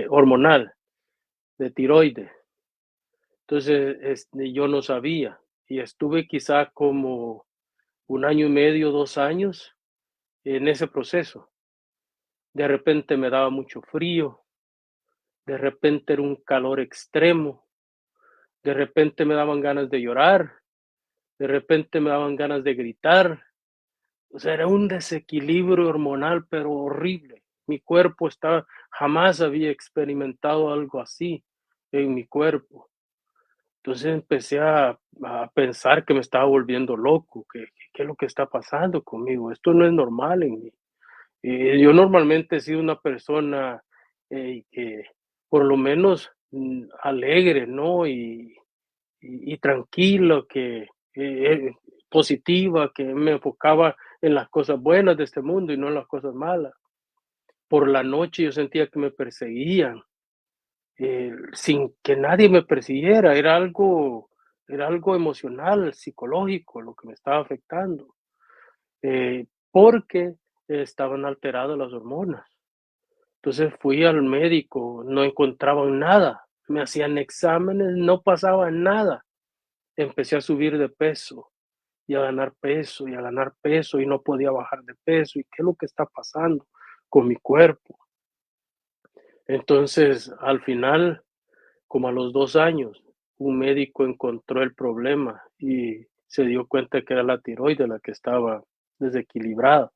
hormonal, de tiroides. Entonces, yo no sabía y estuve quizá como 1 año y medio, 2 años en ese proceso. De repente me daba mucho frío, de repente era un calor extremo, de repente me daban ganas de llorar, de repente me daban ganas de gritar. O sea, era un desequilibrio hormonal, pero horrible. Mi cuerpo estaba, jamás había experimentado algo así en mi cuerpo. Entonces empecé a pensar que me estaba volviendo loco, qué es lo que está pasando conmigo. Esto no es normal en mí. Yo normalmente he sido una persona que por lo menos alegre, ¿no? Y tranquilo, positiva, que me enfocaba en las cosas buenas de este mundo y no en las cosas malas. Por la noche yo sentía que me perseguían, sin que nadie me persiguiera, era algo emocional, psicológico, lo que me estaba afectando, porque estaban alteradas las hormonas. Entonces fui al médico, no encontraban nada, me hacían exámenes, no pasaba nada. Empecé a subir de peso y a ganar peso y a ganar peso y no podía bajar de peso. ¿Y qué es lo que está pasando con mi cuerpo? Entonces, al final, como a los 2 años, un médico encontró el problema y se dio cuenta que era la tiroides la que estaba desequilibrada.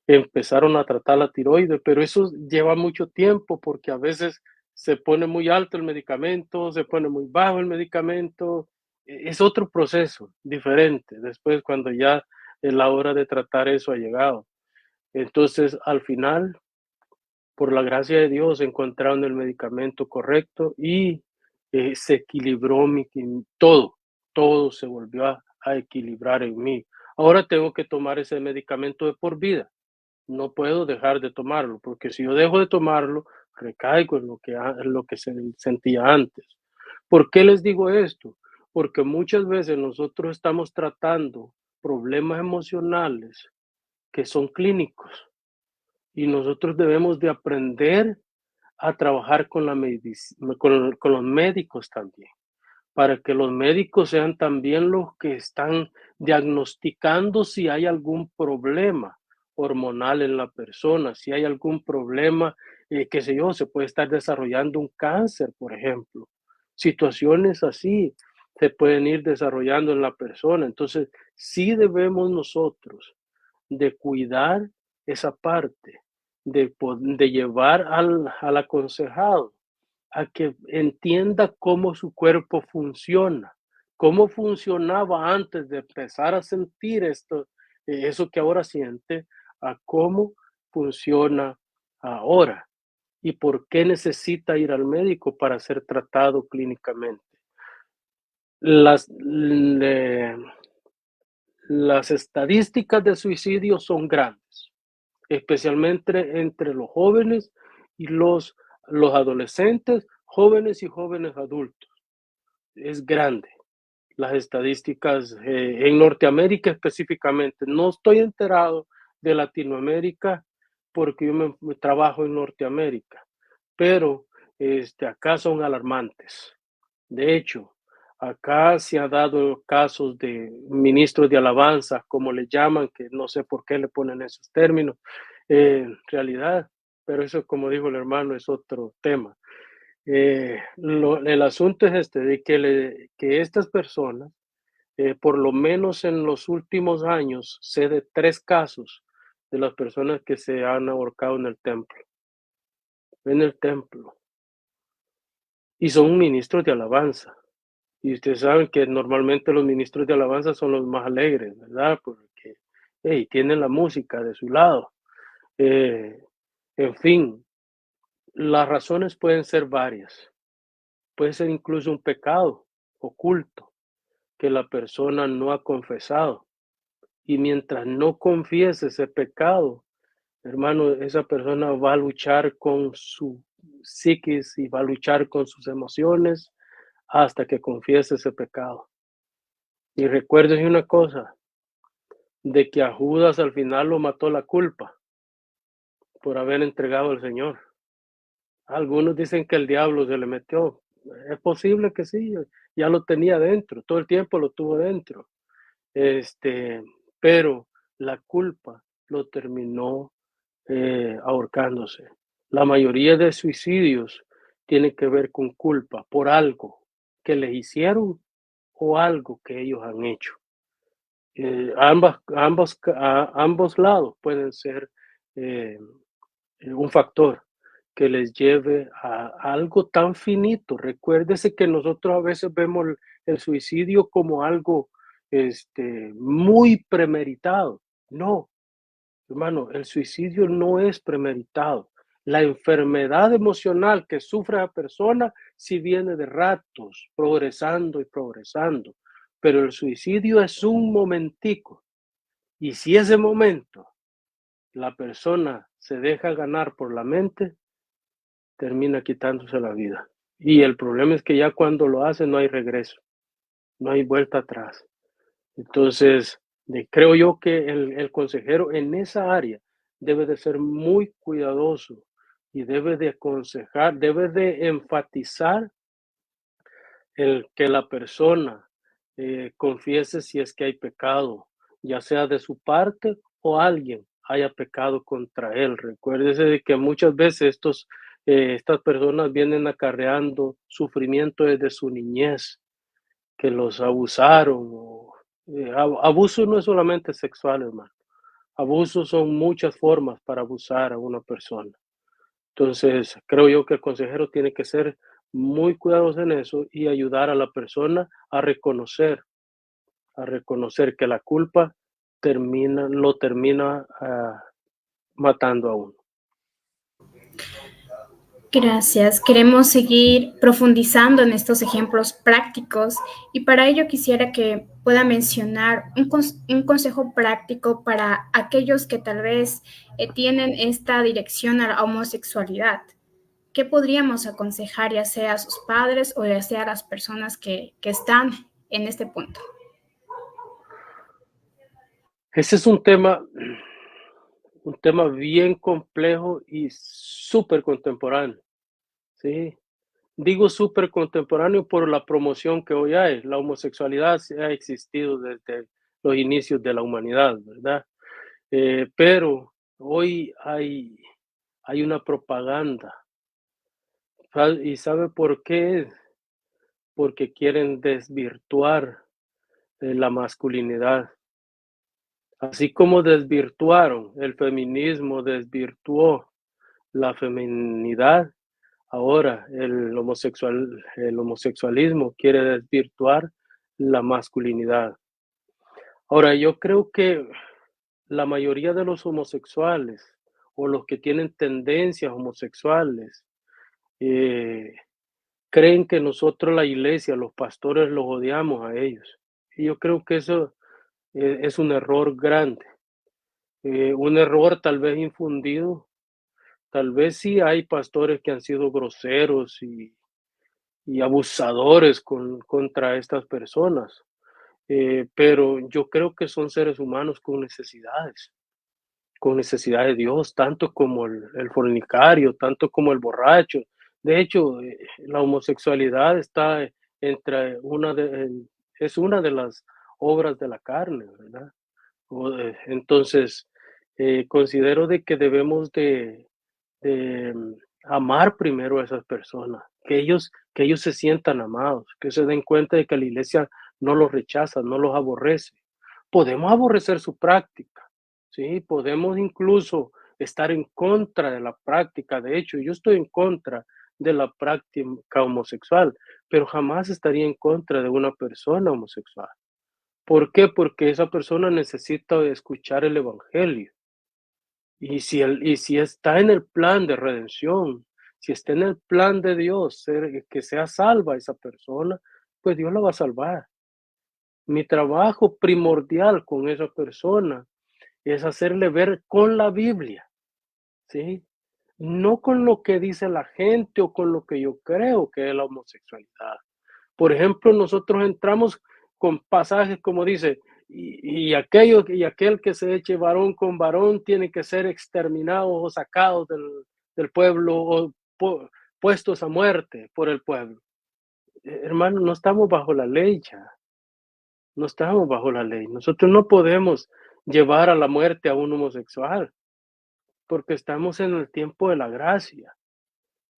Empezaron a tratar la tiroides, pero eso lleva mucho tiempo porque a veces se pone muy alto el medicamento, se pone muy bajo el medicamento. Es otro proceso diferente después cuando ya es la hora de tratar eso ha llegado. Entonces, al final, por la gracia de Dios, encontraron el medicamento correcto y se equilibró todo se volvió a equilibrar en mí. Ahora tengo que tomar ese medicamento de por vida. No puedo dejar de tomarlo, porque si yo dejo de tomarlo, recaigo en lo que sentía antes. ¿Por qué les digo esto? Porque muchas veces nosotros estamos tratando problemas emocionales que son clínicos y nosotros debemos de aprender a trabajar con con los médicos también, para que los médicos sean también los que están diagnosticando si hay algún problema hormonal en la persona, si hay algún problema, qué sé yo, se puede estar desarrollando un cáncer, por ejemplo. Situaciones así se pueden ir desarrollando en la persona. Entonces, sí debemos nosotros de cuidar esa parte, de llevar al aconsejado a que entienda cómo su cuerpo funciona, cómo funcionaba antes de empezar a sentir esto, eso que ahora siente, a cómo funciona ahora y por qué necesita ir al médico para ser tratado clínicamente. Las estadísticas de suicidio son grandes, especialmente entre los jóvenes y los adolescentes, jóvenes y jóvenes adultos. Es grande las estadísticas en Norteamérica específicamente. No estoy enterado de Latinoamérica porque yo me trabajo en Norteamérica, pero acá son alarmantes. De hecho, acá se ha dado casos de ministros de alabanza, como le llaman, que no sé por qué le ponen esos términos, en realidad, pero eso, como dijo el hermano, es otro tema. El asunto es de que estas personas, por lo menos en los últimos años, sé de 3 casos de las personas que se han ahorcado en el templo, y son ministros de alabanza. Y ustedes saben que normalmente los ministros de alabanza son los más alegres, ¿verdad? Porque tienen la música de su lado. En fin, las razones pueden ser varias. Puede ser incluso un pecado oculto que la persona no ha confesado. Y mientras no confiese ese pecado, hermano, esa persona va a luchar con su psiquis y va a luchar con sus emociones hasta que confiese ese pecado. Y recuerden una cosa, de que a Judas al final lo mató la culpa por haber entregado al Señor. Algunos dicen que el diablo se le metió, es posible que sí, ya lo tenía dentro, todo el tiempo lo tuvo dentro. Pero la culpa lo terminó ahorcándose. La mayoría de suicidios tiene que ver con culpa por algo que les hicieron o algo que ellos han hecho. Ambos lados pueden ser eh, un factor que les lleve a algo tan finito. Recuérdese que nosotros a veces vemos el suicidio como algo muy premeditado. No, hermano, el suicidio no es premeditado. La enfermedad emocional que sufre la persona sí viene de ratos, progresando y progresando, pero el suicidio es un momentico. Y si ese momento la persona se deja ganar por la mente, termina quitándose la vida. Y el problema es que ya cuando lo hace no hay regreso, no hay vuelta atrás. Entonces, creo yo que el consejero en esa área debe de ser muy cuidadoso y debe de aconsejar, debe de enfatizar el que la persona confiese si es que hay pecado, ya sea de su parte o alguien haya pecado contra él. Recuérdese de que muchas veces estas personas vienen acarreando sufrimiento desde su niñez, que los abusaron. Abuso no es solamente sexual, hermano. Abuso son muchas formas para abusar a una persona. Entonces, creo yo que el consejero tiene que ser muy cuidadoso en eso y ayudar a la persona a reconocer que la culpa lo termina matando a uno. Gracias. Queremos seguir profundizando en estos ejemplos prácticos y para ello quisiera que pueda mencionar un consejo práctico para aquellos que tal vez tienen esta dirección a la homosexualidad. ¿Qué podríamos aconsejar ya sea a sus padres o ya sea a las personas que están en este punto? Ese es un tema bien complejo y súper contemporáneo, ¿sí? Digo súper contemporáneo por la promoción que hoy hay. La homosexualidad ha existido desde los inicios de la humanidad, ¿verdad? Pero hoy hay una propaganda. ¿Y sabe por qué? Porque quieren desvirtuar la masculinidad. Así como desvirtuaron el feminismo, desvirtuó la feminidad, ahora el homosexualismo quiere desvirtuar la masculinidad. Ahora, yo creo que la mayoría de los homosexuales o los que tienen tendencias homosexuales creen que nosotros, la iglesia, los pastores, los odiamos a ellos. Y yo creo que eso es un error grande, un error tal vez infundido. Tal vez sí hay pastores que han sido groseros y abusadores contra estas personas, pero yo creo que son seres humanos con necesidad de Dios, tanto como el fornicario, tanto como el borracho. De hecho, la homosexualidad está entre es una de las obras de la carne, ¿verdad? Entonces, considero de que debemos de amar primero a esas personas, que ellos se sientan amados, que se den cuenta de que la iglesia no los rechaza, no los aborrece. Podemos aborrecer su práctica, ¿sí? Podemos incluso estar en contra de la práctica. De hecho, yo estoy en contra de la práctica homosexual, pero jamás estaría en contra de una persona homosexual. ¿Por qué? Porque esa persona necesita escuchar el evangelio. Y si está en el plan de redención, si está en el plan de Dios, que sea salva esa persona, pues Dios la va a salvar. Mi trabajo primordial con esa persona es hacerle ver con la Biblia, ¿sí? No con lo que dice la gente o con lo que yo creo que es la homosexualidad. Por ejemplo, nosotros entramos con pasajes como dice, y aquel que se eche varón con varón tiene que ser exterminado o sacado del pueblo o puestos a muerte por el pueblo. hermano, no estamos bajo la ley ya. No estamos bajo la ley. Nosotros no podemos llevar a la muerte a un homosexual porque estamos en el tiempo de la gracia.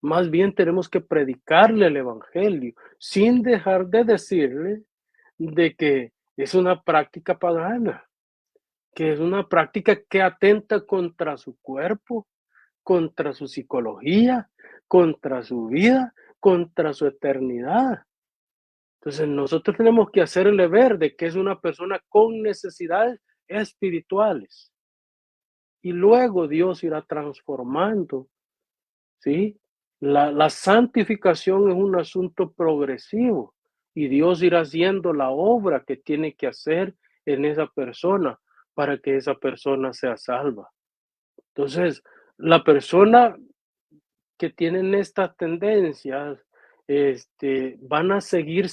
Más bien tenemos que predicarle el evangelio sin dejar de decirle de que es una práctica pagana, que es una práctica que atenta contra su cuerpo, contra su psicología, contra su vida, contra su eternidad. Entonces nosotros tenemos que hacerle ver de que es una persona con necesidades espirituales. Y luego Dios irá transformando, ¿sí? La santificación es un asunto progresivo y Dios irá haciendo la obra que tiene que hacer en esa persona para que esa persona sea salva. Entonces, la persona que tienen estas tendencias, van a seguir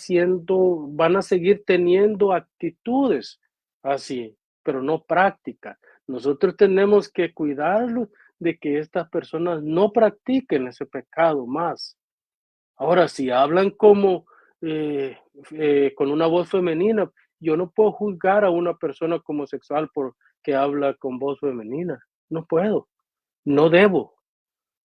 teniendo actitudes así, pero no prácticas. Nosotros tenemos que cuidarlos de que estas personas no practiquen ese pecado más. Ahora, si hablan como con una voz femenina, yo no puedo juzgar a una persona homosexual porque habla con voz femenina. No puedo, no debo.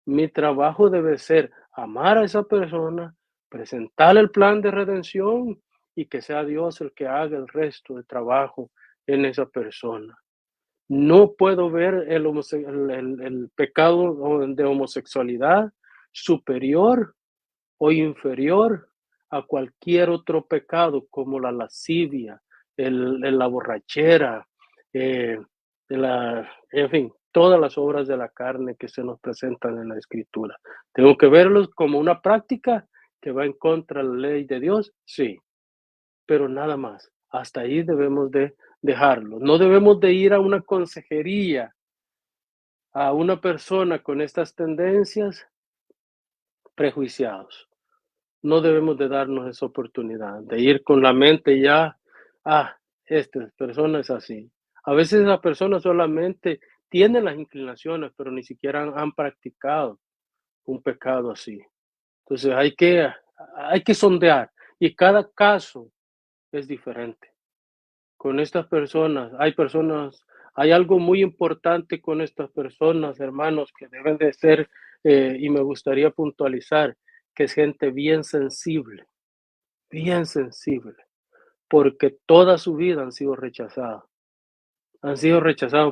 Mi trabajo debe ser amar a esa persona, presentarle el plan de redención y que sea Dios el que haga el resto del trabajo en esa persona. No puedo ver el pecado de homosexualidad superior o inferior a cualquier otro pecado como la lascivia, la borrachera, en fin, todas las obras de la carne que se nos presentan en la Escritura. ¿Tengo que verlos como una práctica que va en contra de la ley de Dios? Sí, pero nada más. Hasta ahí debemos de dejarlo. No debemos de ir a una consejería a una persona con estas tendencias prejuiciados. No debemos de darnos esa oportunidad de ir con la mente ya, esta persona es así. A veces la persona solamente tiene las inclinaciones, pero ni siquiera han practicado un pecado así. Entonces hay que sondear y cada caso es diferente. Con estas personas, hay algo muy importante con estas personas, hermanos, que deben de ser, y me gustaría puntualizar, que es gente bien sensible, porque toda su vida han sido rechazados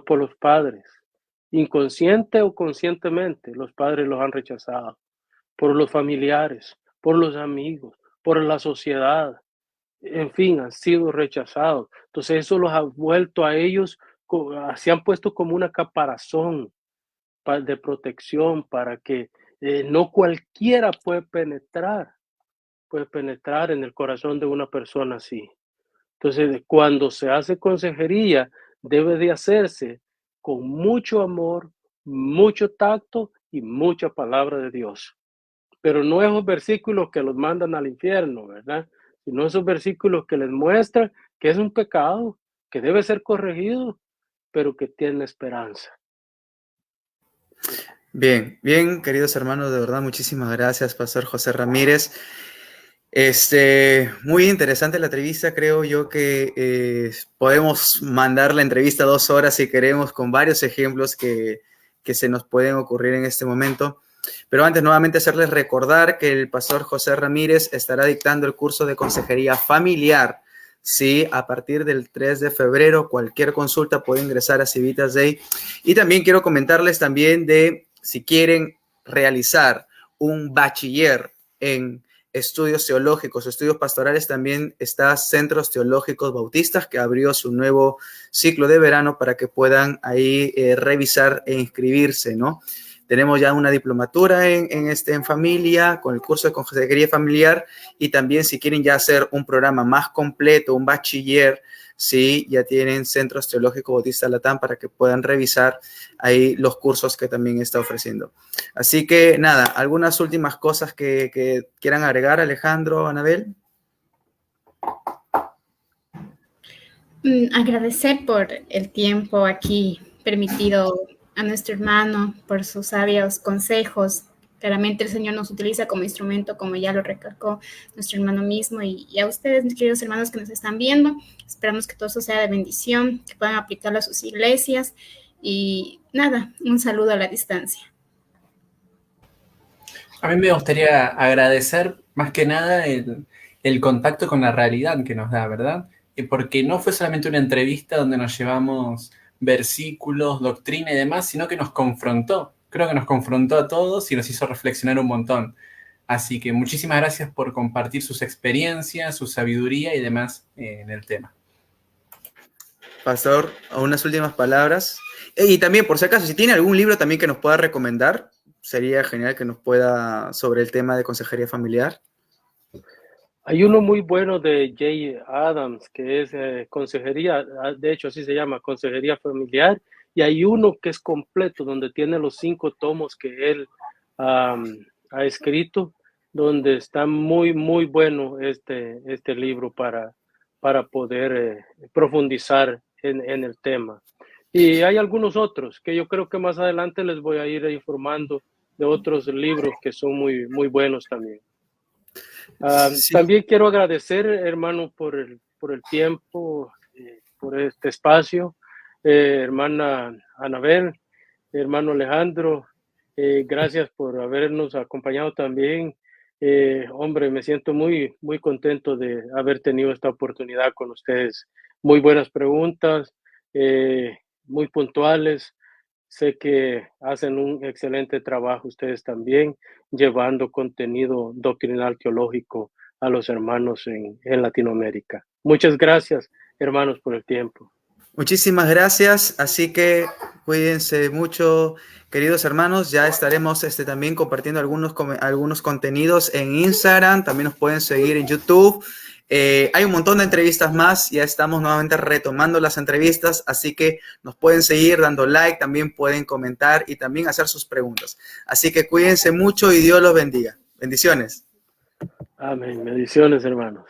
por los padres, inconsciente o conscientemente, los padres los han rechazado, por los familiares, por los amigos, por la sociedad, en fin, han sido rechazados. Entonces eso los ha vuelto a ellos, se han puesto como una caparazón de protección para que no cualquiera puede penetrar en el corazón de una persona así. Entonces, cuando se hace consejería, debe de hacerse con mucho amor, mucho tacto y mucha palabra de Dios. Pero no esos versículos que los mandan al infierno, ¿verdad? Sino esos versículos que les muestran que es un pecado, que debe ser corregido, pero que tiene esperanza. Bien, bien, queridos hermanos, de verdad, muchísimas gracias, Pastor José Ramírez. Muy interesante la entrevista, creo yo que podemos mandar la entrevista 2 horas si queremos, con varios ejemplos que se nos pueden ocurrir en este momento. Pero antes, nuevamente, hacerles recordar que el Pastor José Ramírez estará dictando el curso de consejería familiar, ¿sí? A partir del 3 de febrero, cualquier consulta puede ingresar a Civitas Day. Y también quiero comentarles también de si quieren realizar un bachiller en estudios teológicos, estudios pastorales, también está Centros Teológicos Bautistas, que abrió su nuevo ciclo de verano para que puedan ahí revisar e inscribirse, ¿no? Tenemos ya una diplomatura en familia, con el curso de consejería familiar, y también si quieren ya hacer un programa más completo, un bachiller, sí, ya tienen Centros Teológicos Bautistas Latam para que puedan revisar ahí los cursos que también está ofreciendo. Así que nada, algunas últimas cosas que quieran agregar, Alejandro, Anabel. Agradecer por el tiempo aquí permitido a nuestro hermano, por sus sabios consejos. Claramente el Señor nos utiliza como instrumento, como ya lo recalcó nuestro hermano mismo, y a ustedes, mis queridos hermanos que nos están viendo, esperamos que todo eso sea de bendición, que puedan aplicarlo a sus iglesias, y nada, un saludo a la distancia. A mí me gustaría agradecer más que nada el contacto con la realidad que nos da, ¿verdad? Porque no fue solamente una entrevista donde nos llevamos versículos, doctrina y demás, sino que nos confrontó. Creo que nos confrontó a todos y nos hizo reflexionar un montón. Así que muchísimas gracias por compartir sus experiencias, su sabiduría y demás en el tema. Pastor, unas últimas palabras. Y también, por si acaso, si tiene algún libro también que nos pueda recomendar, sería genial que nos pueda sobre el tema de consejería familiar. Hay uno muy bueno de Jay Adams, que es consejería, de hecho así se llama, consejería familiar, y hay uno que es completo, donde tiene los 5 tomos que él ha escrito, donde está muy, muy bueno este libro para poder profundizar en el tema. Y hay algunos otros que yo creo que más adelante les voy a ir informando de otros libros que son muy, muy buenos también. Sí. También quiero agradecer, hermano, por el tiempo, por este espacio, hermana Anabel, hermano Alejandro, gracias por habernos acompañado también. Hombre, me siento muy, muy contento de haber tenido esta oportunidad con ustedes. Muy buenas preguntas, muy puntuales. Sé que hacen un excelente trabajo ustedes también, llevando contenido doctrinal teológico a los hermanos en Latinoamérica. Muchas gracias, hermanos, por el tiempo. Muchísimas gracias, así que cuídense mucho, queridos hermanos. Ya estaremos también compartiendo algunos contenidos en Instagram, también nos pueden seguir en YouTube. Hay un montón de entrevistas más, ya estamos nuevamente retomando las entrevistas, así que nos pueden seguir dando like, también pueden comentar y también hacer sus preguntas. Así que cuídense mucho y Dios los bendiga. Bendiciones. Amén. Bendiciones, hermanos.